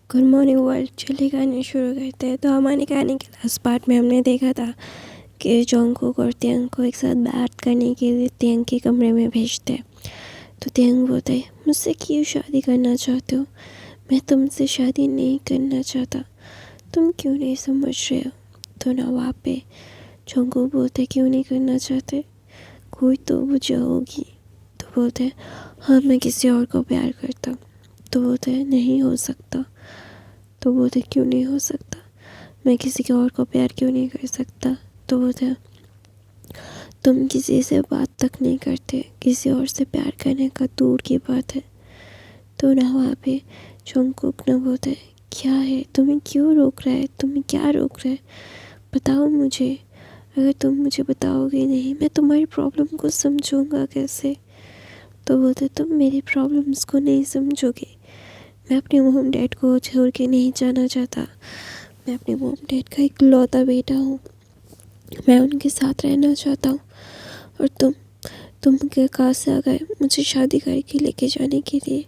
Good morning world चले गाने शुरू करते हैं। तो हमारे गाने के लास्ट पार्ट में हमने देखा था कि जंगकुक और त्यांग को एक साथ बात करने के लिए त्यांग के कमरे में भेजते हैं। तो त्यांग बोलता है, मुझसे क्यों शादी करना चाहते हो? मैं तुमसे शादी नहीं करना चाहता, तुम क्यों नहीं समझ रहे हो? तो ना वहाँ पे जंगकुक बोलते क्यों नहीं करना चाहते, कोई तो वजह होगी। तो बोलते हैं हाँ, मैं किसी और को प्यार करता हूँ। तो बोलते हैं नहीं हो सकता। तो बोलते क्यों नहीं हो सकता, मैं किसी के और को प्यार क्यों नहीं कर सकता? तो बोलते हैं तुम किसी से बात तक नहीं करते, किसी और से प्यार करने का दूर की बात है। तो ना वहाँ पे जंगकुक ना बोलते क्या है, तुम्हें क्यों रोक रहा है, तुम्हें क्या रोक रहा है, बताओ मुझे। अगर तुम मुझे बताओगे नहीं, मैं तुम्हारी प्रॉब्लम को समझूंगा कैसे? तो बोलते तुम मेरी प्रॉब्लम्स को नहीं समझोगे। मैं अपने मॉम डैड को छोड़ के नहीं जाना चाहता। मैं अपने मॉम डैड का इकलौता बेटा हूँ, मैं उनके साथ रहना चाहता हूँ। और तुम के कहाँ से आ गए मुझे शादी करके लेके जाने के लिए?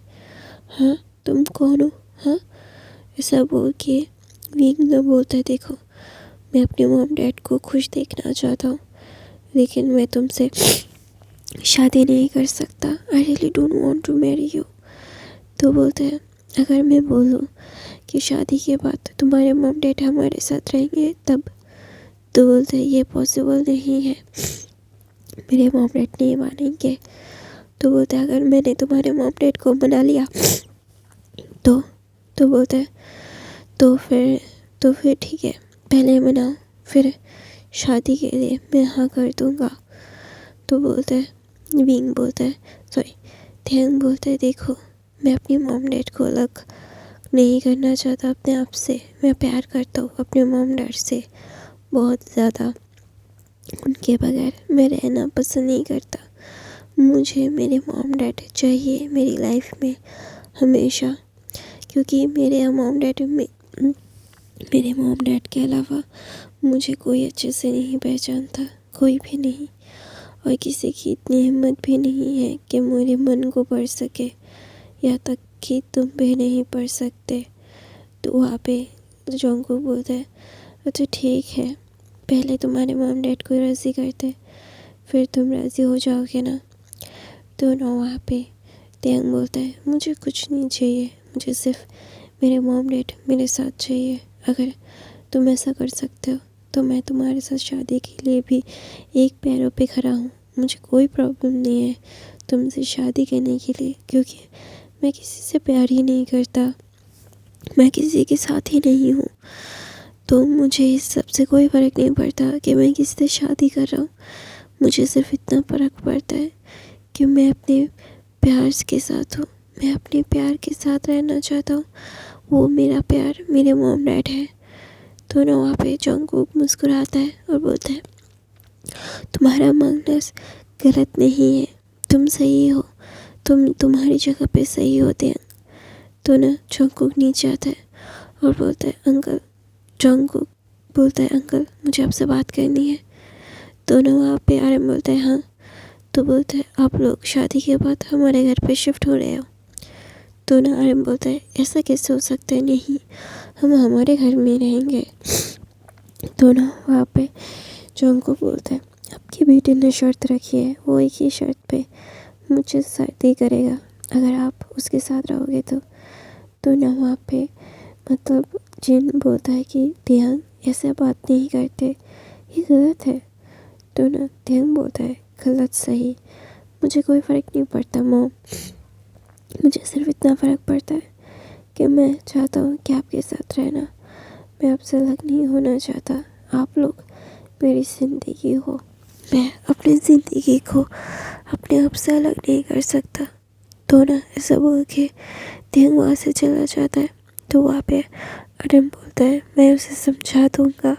हाँ, तुम कौन हो? हाँ, ऐसा बोल के विंग न बोलता है, देखो मैं अपने मॉम डैड को खुश देखना चाहता हूँ, लेकिन मैं तुमसे शादी नहीं कर सकता। I really don't want to marry you. तो बोलते हैं अगर मैं बोलूँ कि शादी के बाद तुम्हारे मॉम डैड हमारे साथ रहेंगे तब? तो बोलते हैं ये पॉसिबल नहीं है, मेरे मॉम डैड नहीं मानेंगे। तो बोलते हैं अगर मैंने तुम्हारे मॉम डैड को मना लिया तो बोलते हैं तो फिर ठीक है, पहले मनाओ, फिर शादी के लिए मैं हाँ कर दूँगा। तो बोलते हैं विंग बोलता है, सॉरी थैंग बोलता है, देखो मैं अपनी मॉम डैड को अलग नहीं करना चाहता अपने आप से। मैं प्यार करता हूँ अपने मॉम डैड से बहुत ज़्यादा, उनके बगैर मैं रहना पसंद नहीं करता। मुझे मेरे मॉम डैड चाहिए मेरी लाइफ में हमेशा, क्योंकि मेरे मॉम डैड के अलावा मुझे कोई अच्छे से नहीं पहचानता, कोई भी नहीं। और किसी की इतनी हिम्मत भी नहीं है कि मेरे मन को पढ़ सके, यहाँ तक कि तुम भी नहीं पढ़ सकते। तो वहाँ पे जंगकुक बोलता है अच्छा ठीक है, पहले तुम्हारे मॉम डैड को राज़ी करते, फिर तुम राज़ी हो जाओगे ना? तो ना वहाँ पे त्यांग बोलता है मुझे कुछ नहीं चाहिए, मुझे सिर्फ मेरे मॉम डैड मेरे साथ चाहिए। अगर तुम ऐसा कर सकते हो तो मैं तुम्हारे साथ शादी के लिए भी एक पैरों पे खड़ा हूँ। मुझे कोई प्रॉब्लम नहीं है तुमसे शादी करने के लिए, क्योंकि मैं किसी से प्यार ही नहीं करता, मैं किसी के साथ ही नहीं हूँ। तो मुझे इस सब से कोई फ़र्क नहीं पड़ता कि मैं किसी से शादी कर रहा हूँ। मुझे सिर्फ इतना फ़र्क पड़ता है कि मैं अपने प्यार के साथ हूँ, मैं अपने प्यार के साथ रहना चाहता हूँ। वो मेरा प्यार मेरे मॉम डैड है। तो ना वहाँ पे जंगकुक मुस्कुराता है और बोलता है तुम्हारा मानना गलत नहीं है, तुम सही हो, तुम्हारी जगह पे सही होते हैं। तो ना जंगकुक नीचे आता है और बोलता है अंकल, जंगकुक बोलता है अंकल मुझे आपसे बात करनी है। तो ना वहाँ पे आरम बोलता है हाँ। तो बोलता है आप लोग शादी के बाद हमारे घर पे शिफ्ट हो रहे हो? तो ना आरम बोलता है ऐसा कैसे हो सकता है, नहीं हम हमारे घर में रहेंगे। तो ना वहाँ पे जंगकुक बोलता है आपकी बेटी ने शर्त रखी है, वो एक ही शर्त पे मुझे शादी करेगा अगर आप उसके साथ रहोगे तो ना वहाँ पे मतलब जिन बोलता है कि त्यांग ऐसे बात नहीं करते, ये गलत है। तो ना त्यांग बोलता है गलत सही मुझे कोई फ़र्क नहीं पड़ता मॉम, मुझे सिर्फ इतना फ़र्क पड़ता है कि मैं चाहता हूँ कि आपके साथ रहना, मैं आपसे अलग नहीं होना चाहता। आप लोग मेरी ज़िंदगी हो, मैं अपनी ज़िंदगी को अपने आप से अलग नहीं कर सकता। तो ना ऐसा बोल के त्यांग वहाँ से चला जाता है। तो वहाँ पे आरम बोलता है मैं उसे समझा दूँगा,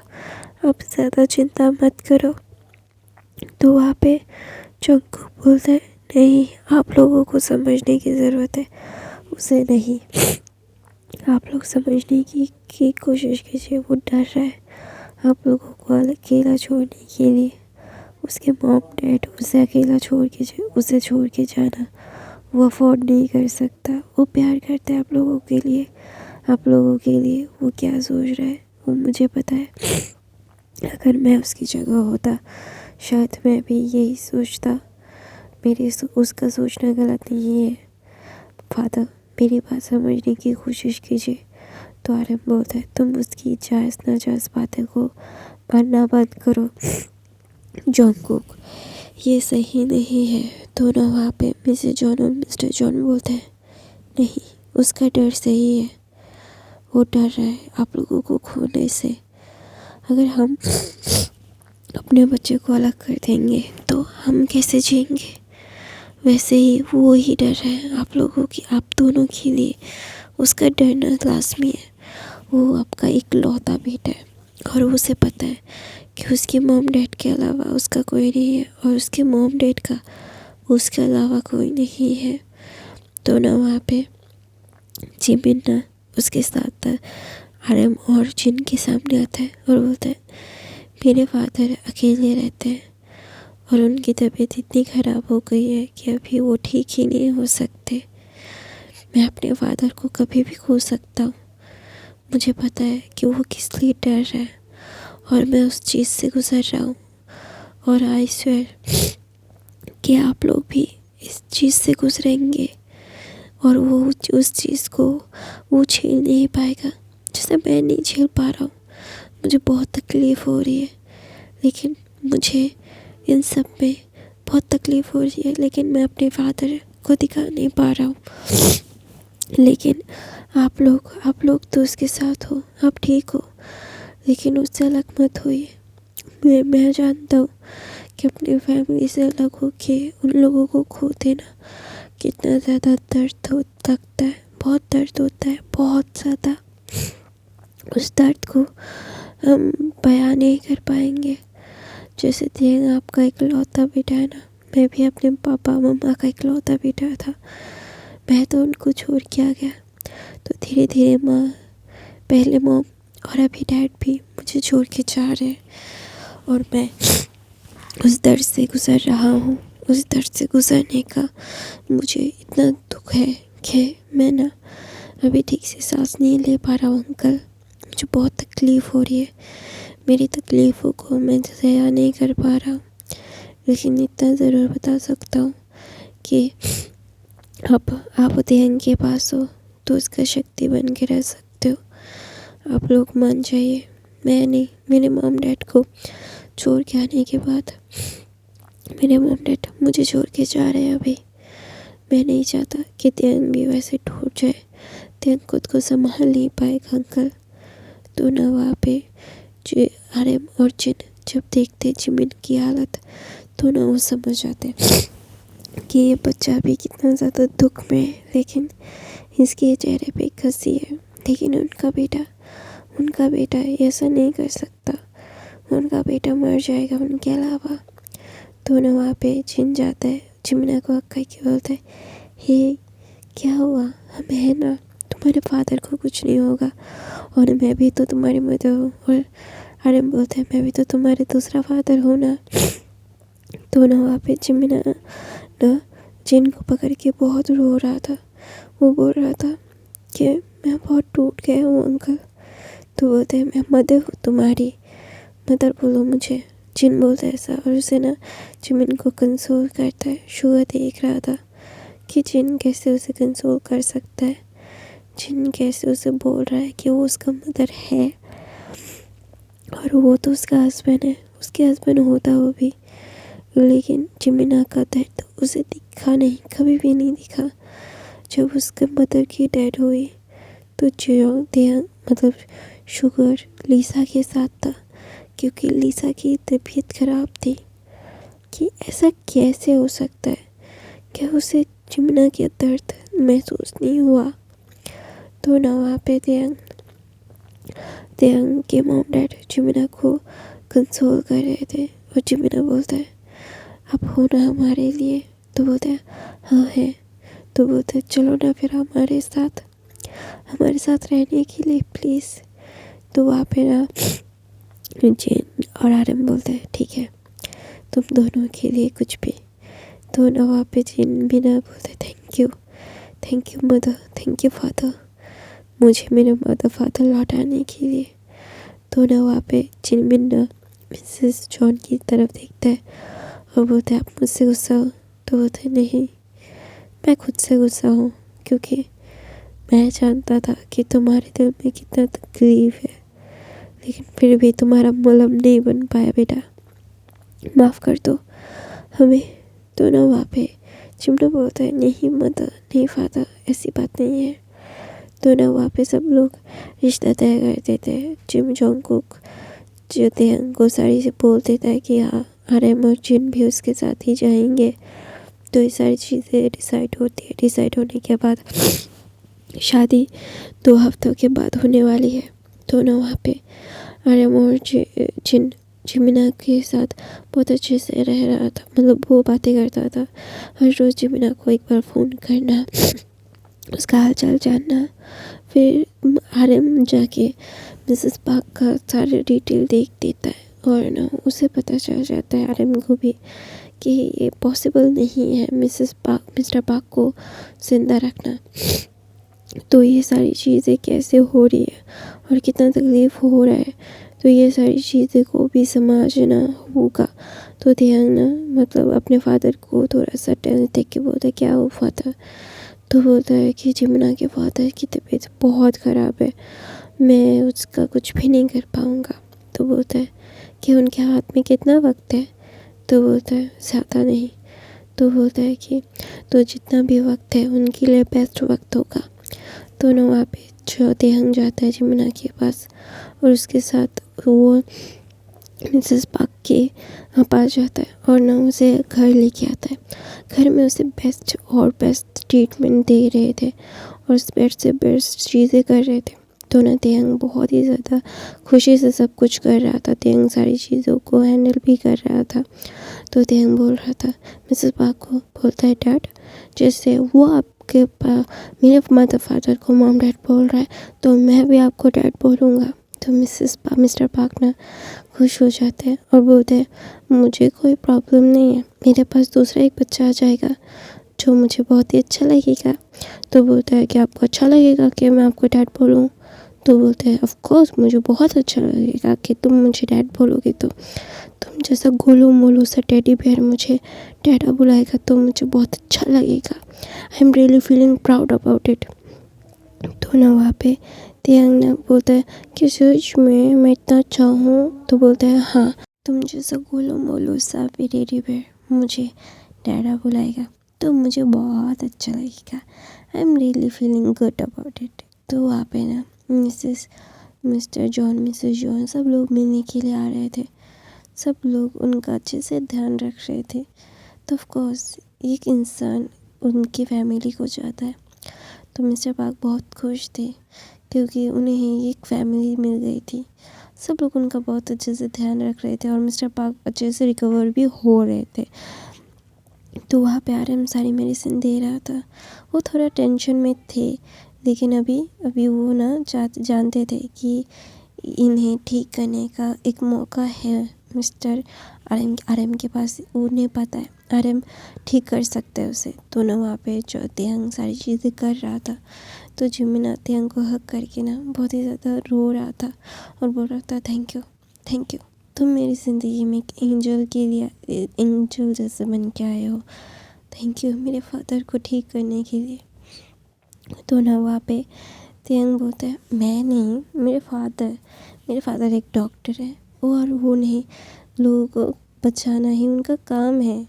आप ज़्यादा चिंता मत करो। तो वहाँ पे जंगकुक बोलता है नहीं, आप लोगों को समझने की ज़रूरत है, उसे नहीं। आप लोग समझने की कोशिश कीजिए, वो डर रहा है आप लोगों को अकेला छोड़ने के लिए। उसके मॉम डैड उसे अकेला उसे छोड़ के जाना वो अफोर्ड नहीं कर सकता। वो प्यार करता है आप लोगों के लिए, आप लोगों के लिए वो क्या सोच रहा है वो मुझे पता है। अगर मैं उसकी जगह होता शायद मैं भी यही सोचता। उसका सोचना गलत नहीं है। फादर, मेरी बात समझने की कोशिश कीजिए। तो आरएम बोलता है, तुम उसकी जायज़ नाजायज़ बातें को मानना बंद करो जॉनकुक, ये सही नहीं है। दोनों वहाँ पे मिसेस जॉन और मिस्टर जॉन बोलते हैं, नहीं, उसका डर सही है। वो डर रहा है आप लोगों को खोने से। अगर हम अपने बच्चे को अलग कर देंगे तो हम कैसे जिएंगे। वैसे ही वो ही डर है आप लोगों की, आप दोनों के लिए। उसका डरना लाजमी है। वो आपका इकलौता बेटा है और उसे पता है कि उसके मॉम डैड के अलावा उसका कोई नहीं है और उसके मॉम डैड का उसके अलावा कोई नहीं है। तो ना वहाँ पे जिमिन ना उसके साथ आरएम और जिन के सामने आता है और बोलता है, मेरे फादर अकेले रहते हैं और उनकी तबीयत इतनी ख़राब हो गई है कि अभी वो ठीक ही नहीं हो सकते। मैं अपने फादर को कभी भी खो सकता हूँ। मुझे पता है कि वो किस लिए डर रहा है और मैं उस चीज़ से गुज़र रहा हूँ। और आई स्वेयर कि आप लोग भी इस चीज़ से गुजरेंगे और वो उस चीज़ को वो झेल नहीं पाएगा जैसे मैं नहीं झेल पा रहा हूँ। मुझे बहुत तकलीफ़ हो रही है, लेकिन मुझे इन सब में बहुत तकलीफ़ हो रही है, लेकिन मैं अपने फादर को दिखा नहीं पा रहा हूँ। लेकिन आप लोग तो उसके साथ हो, आप ठीक हो, लेकिन उससे अलग मत होइए। मैं जानता हूँ कि अपनी फैमिली से अलग होके उन लोगों को खो देना कितना ज़्यादा दर्द लगता है। बहुत दर्द होता है, बहुत ज़्यादा। उस दर्द को हम बयान नहीं कर पाएंगे। जैसे देंग आपका इकलौता बेटा है ना, मैं भी अपने पापा मम्मा का इकलौता बेटा था। मैं तो उनको छोड़ के आ गया, तो धीरे धीरे माँ, पहले मॉम और अभी डैड भी मुझे छोड़ के जा रहे हैं और मैं उस दर्द से गुज़र रहा हूँ। उस दर्द से गुज़रने का मुझे इतना दुख है कि मैं ना अभी ठीक से सांस नहीं ले पा रहा हूँ अंकल। मुझे बहुत तकलीफ़ हो रही है। मेरी तकलीफ़ों को मैं सह्या नहीं कर पा रहा हूँ, लेकिन इतना ज़रूर बता सकता हूँ कि आप देहन के पास हो तो उसका शक्ति बन के रह सकते हो। आप लोग मान जाइए। मैं नहीं, मेरे मॉम डैड को छोड़ के आने के बाद मेरे मॉम डैड मुझे छोड़ के जा रहे हैं अभी। मैं नहीं चाहता कि देहन भी वैसे टूट जाए। देहन खुद को संभाल नहीं पाएगा अंकल। तो ना वहाँ पे आरएम और जिन जब देखते जिमिन की हालत तो ना वो समझ जाते कि ये बच्चा भी कितना ज़्यादा दुख में है, लेकिन इसके चेहरे पे एक हंसी है। लेकिन उनका बेटा ऐसा नहीं कर सकता। उनका बेटा मर जाएगा उनके अलावा। तो ना वहाँ पे जिन जाता है, जिमिना को अक्का के बोलता है, हे क्या हुआ, हम है ना, तुम्हारे फादर को कुछ नहीं होगा और मैं भी तो तुम्हारी मदर हूँ। और आरएम बोलता है, मैं भी तो तुम्हारे दूसरा फादर हूँ ना। तो ना वहाँ पे जिमिना ना जिन को पकड़ के बहुत रो रहा था। वो बोल रहा था कि मैं बहुत टूट गया हूँ अंकल। तो बोलते हैं, मैं मदर हूँ तुम्हारी, मदर बोलो मुझे। जिन बोलता है ऐसा और उसे ना जिमिन को कंसोल करता है। शुगर देख रहा था कि जिन कैसे उसे कंसोल कर सकता है। जिन कैसे उसे बोल रहा है कि वो उसका मदर है और वो तो उसका हस्बैंड है, उसके हस्बैंड होता वो भी। लेकिन जिमिना का दर्द उसे दिखा नहीं, कभी भी नहीं दिखा। जब उसके मदर की डेथ हुई तो मतलब शुगर लीसा के साथ था, क्योंकि लीसा की तबीयत ख़राब थी। कि ऐसा कैसे हो सकता है, क्या उसे जिमिना का दर्द महसूस नहीं हुआ। तो ना वहाँ पे देयंग के मॉम डैड जिमिना को कंसोल कर रहे थे और जिमिना बोलता है, अब हो ना हमारे लिए। तो बोलता है, हाँ है। तो बोलता है, चलो ना फिर हमारे साथ रहने के लिए प्लीज़। तो वहाँ पे ना जिन और आरएम बोलता है, ठीक है, तुम दोनों के लिए कुछ भी। तो ना वहाँ पे जिन भी ना बोलते, thank you mother, thank you father. मुझे मेरे मदर फादर लौटाने के लिए। तो ना वहाँ पे जिनमिन ना मिसेस जॉन की तरफ देखता है और बोलता है आप मुझसे गुस्सा हो? तो बोलता है नहीं, मैं खुद से गुस्सा हूँ, क्योंकि मैं जानता था कि तुम्हारे दिल में कितना तकलीफ है, लेकिन फिर भी तुम्हारा मलहम नहीं बन पाया बेटा, माफ़ कर दो हमें। तो ना वहाँ पे चिमटा बोलता है नहीं मदर, नहीं फादर, ऐसी बात नहीं है। तो ना वहाँ पे सब लोग रिश्ता तय कर देते हैं। जिम जोंगकुक जो तेहंग को सारी से बोल देता है कि हाँ आरएम और जिन भी उसके साथ ही जाएंगे। तो ये सारी चीज़ें डिसाइड होती है। डिसाइड होने के बाद शादी 2 हफ्तों के बाद होने वाली है। तो ना वहाँ पे आरएम और जिन जिमिना के साथ बहुत अच्छे से रह रहा था, मतलब वो बातें करता था। हर रोज़ जिमिना को एक बार फ़ोन करना, उसका हाल चाल जानना। फिर आरएम जाके मिसेस पार्क का सारे डिटेल देख देता है और ना उसे पता चल जाता है आरएम को भी कि ये पॉसिबल नहीं है मिस्टर पार्क को जिंदा रखना। तो ये सारी चीज़ें कैसे हो रही है और कितना तकलीफ़ हो रहा है, तो ये सारी चीज़ें को भी समझना होगा। तो ध्यान ना मतलब अपने फादर को थोड़ा सा टेंस देख के बोलता है क्या हो फादर? तो बोलता है कि जिमना के फादर की तबीयत बहुत ख़राब है, मैं उसका कुछ भी नहीं कर पाऊँगा। तो बोलता है कि उनके हाथ में कितना वक्त है? तो बोलता है ज़्यादा नहीं। तो बोलता है कि तो जितना भी वक्त है उनके लिए बेस्ट वक्त होगा। तो ना वहाँ पे जो तेहंग जाता है जिमना के पास और उसके साथ वो मिसेस पार्क के पास जाता है और ना उसे घर लेके आता है। घर में उसे बेस्ट ट्रीटमेंट दे रहे थे और बेस्ट से बेस्ट चीज़ें कर रहे थे। तो ना तेहंग बहुत ही ज़्यादा खुशी से सब कुछ कर रहा था। तेहंग सारी चीज़ों को हैंडल भी कर रहा था। तो तेहंग बोल रहा था मिसेस पार्क को, बोलता है डैड, जैसे वो आपके मेरे मदर फादर को मॉम डैड बोल रहा है तो मैं भी आपको डैड बोलूँगा। तो मिस्टर पार्क ना खुश हो जाते हैं और बोलते हैं मुझे कोई प्रॉब्लम नहीं है, मेरे पास दूसरा एक बच्चा आ जाएगा जो मुझे बहुत ही अच्छा लगेगा। तो बोलता है कि आपको अच्छा लगेगा कि मैं आपको डैड बोलूँ? तो बोलते हैं ऑफ कोर्स मुझे बहुत अच्छा लगेगा कि तुम मुझे डैड बोलोगे। तो तुम जैसा गोलू मोलू सा टेडी बेयर मुझे डैडा बुलाएगा तो मुझे बहुत अच्छा लगेगा। I am really feeling proud about it. तो ना वहाँ पे तेहंग ना बोलता है कि सच में मैं इतना अच्छा हूँ? तो बोलता है हाँ, तुम जैसा गोलू मोलू सा टेडी बेयर मुझे डैडा बुलाएगा तो मुझे बहुत अच्छा लगेगा। I am really feeling good about it. तो वहाँ पे ना मिस्टर जॉन मिसेस जॉन सब लोग मिलने के लिए आ रहे थे। सब लोग उनका अच्छे से ध्यान रख रहे थे। तो ऑफ कोर्स एक इंसान उनकी फैमिली को चाहता है। तो मिस्टर पार्क बहुत खुश थे क्योंकि उन्हें एक फैमिली मिल गई थी। सब लोग उनका बहुत अच्छे से ध्यान रख रहे थे और मिस्टर पार्क अच्छे से रिकवर भी हो रहे थे। तो वहाँ पे आरएम सारी मेडिसिन दे रहा था। वो थोड़ा टेंशन में थे, लेकिन अभी वो ना जानते थे कि इन्हें ठीक करने का एक मौका है मिस्टर आरएम के पास। उन्हें पता है आरएम ठीक कर सकता है उसे। तो ना वहाँ पे जो तेहंग सारी चीज़ें कर रहा था तो जिमिना तेहंग को हक करके ना बहुत ही ज़्यादा रो रहा था और बोल रहा था थैंक यू, तुम मेरी ज़िंदगी में एक एंजल जैसे बन के आए हो। थैंक यू मेरे फादर को ठीक करने के लिए। तो ना वहाँ पे तेहंग बोलता है मैं नहीं, मेरे फादर एक डॉक्टर है और वो नहीं, लोगों को बचाना ही उनका काम है।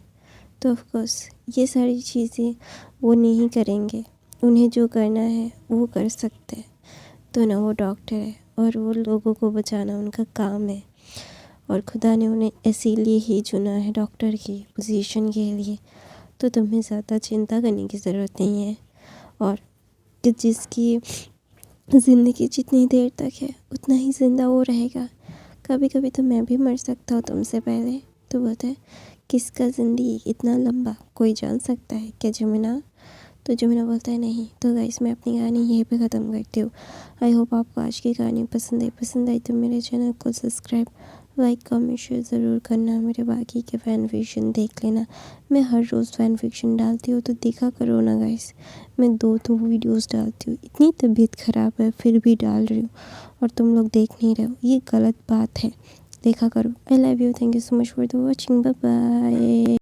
तो ऑफ कोर्स ये सारी चीज़ें वो नहीं करेंगे, उन्हें जो करना है वो कर सकते हैं। तो ना वो डॉक्टर है और वो लोगों को बचाना उनका काम है और खुदा ने उन्हें इसीलिए ही चुना है डॉक्टर की पोजीशन के लिए। तो तुम्हें ज़्यादा चिंता करने की ज़रूरत नहीं है और कि जिसकी ज़िंदगी जितनी देर तक है उतना ही ज़िंदा वो रहेगा। कभी कभी तो मैं भी मर सकता हूँ तुमसे पहले। तो बोलता है किसका ज़िंदगी इतना लंबा कोई जान सकता है क्या जिमिना? तो जिमिना बोलता है नहीं। तो गाइस मैं अपनी कहानी यहीं पे ख़त्म करती हूँ। आई होप आपको आज की कहानी पसंद आई तो मेरे चैनल को सब्सक्राइब लाइक कमेंट शेयर ज़रूर करना, मेरे बाकी के फ़ैन फिक्शन देख लेना। मैं हर रोज़ फ़ैन फिक्शन डालती हूँ तो देखा करो ना गाइस। मैं 2 वीडियोस डालती हूँ, इतनी तबीयत ख़राब है फिर भी डाल रही हूँ और तुम लोग देख नहीं रहे हो, ये गलत बात है। देखा करो। I love you, thank you so much for the watching, bye bye.